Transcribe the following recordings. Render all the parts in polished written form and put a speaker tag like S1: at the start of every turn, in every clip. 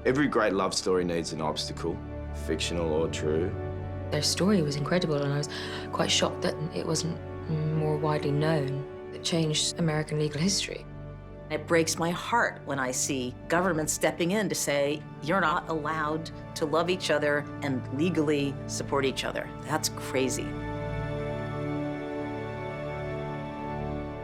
S1: Every great love story needs an obstacle, fictional or true.
S2: Their story was incredible, and I was quite shocked that it wasn't more widely known. It changed American legal history.
S3: It breaks my heart when I see government stepping in to say, you're not allowed to love each other and legally support each other. That's crazy.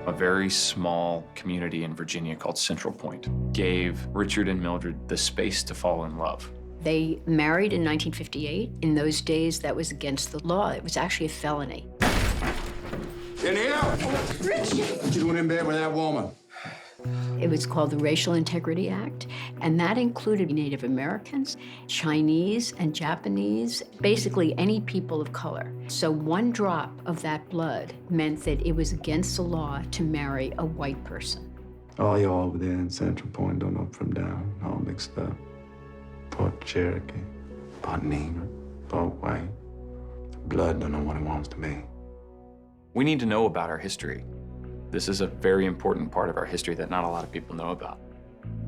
S4: A very small community in Virginia called Central Point gave Richard and Mildred the space to fall in love.
S5: They married in 1958. In those days, that was against the law. It was actually a felony.
S6: In here! What you doing in bed with that woman?
S5: It was called the Racial Integrity Act, and that included Native Americans, Chinese, and Japanese, basically any people of color. So one drop of that blood meant that it was against the law to marry a white person.
S7: All y'all over there in Central Point don't know from down, all mixed up. Part Cherokee, part Negro, part white. Blood don't know what it wants to be.
S4: We need to know about our history. This is a very important part of our history that not a lot of people know about.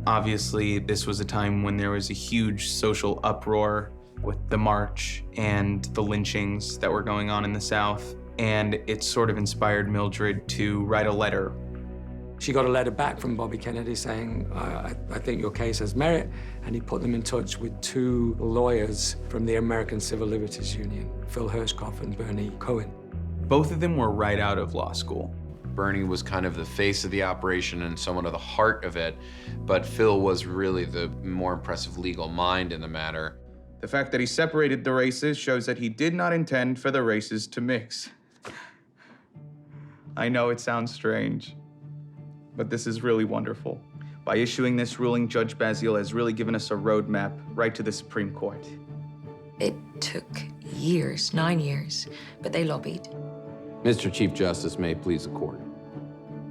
S8: Obviously, this was a time when there was a huge social uproar with the march and the lynchings that were going on in the South, and it sort of inspired Mildred to write a letter.
S9: She got a letter back from Bobby Kennedy saying, I think your case has merit, and he put them in touch with two lawyers from the American Civil Liberties Union, Phil Hirschkopf and Bernie Cohen.
S8: Both of them were right out of law school.
S10: Bernie was kind of the face of the operation and somewhat of the heart of it, but Phil was really the more impressive legal mind in the matter.
S8: The fact that he separated the races shows that he did not intend for the races to mix. I know it sounds strange, but this is really wonderful. By issuing this ruling, Judge Basile has really given us a roadmap right to the Supreme Court.
S2: It took years, 9 years, but they lobbied.
S10: Mr. Chief Justice, may it please the court.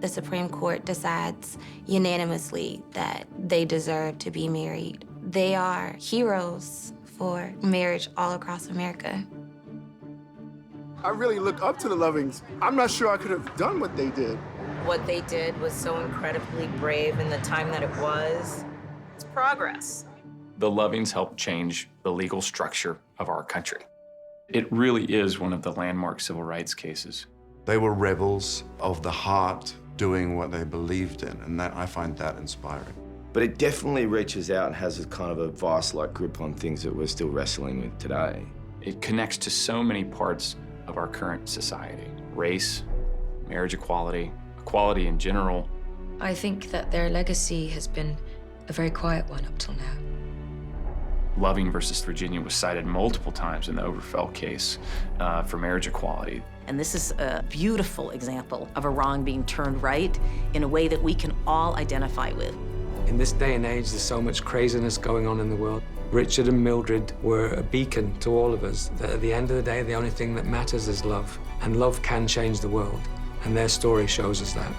S11: The Supreme Court decides unanimously that they deserve to be married. They are heroes for marriage all across America.
S6: I really look up to the Lovings. I'm not sure I could have done what they did.
S3: What they did was so incredibly brave in the time that it was. It's progress.
S4: The Lovings helped change the legal structure of our country. It really is one of the landmark civil rights cases.
S7: They were rebels of the heart doing what they believed in, and I find that inspiring.
S1: But it definitely reaches out and has a kind of a vice-like grip on things that we're still wrestling with today.
S4: It connects to so many parts of our current society. Race, marriage equality, equality in general.
S2: I think that their legacy has been a very quiet one up till now.
S4: Loving versus Virginia was cited multiple times in the Obergefell case for marriage equality.
S3: And this is a beautiful example of a wrong being turned right in a way that we can all identify with.
S9: In this day and age, there's so much craziness going on in the world. Richard and Mildred were a beacon to all of us, that at the end of the day, the only thing that matters is love. And love can change the world. And their story shows us that.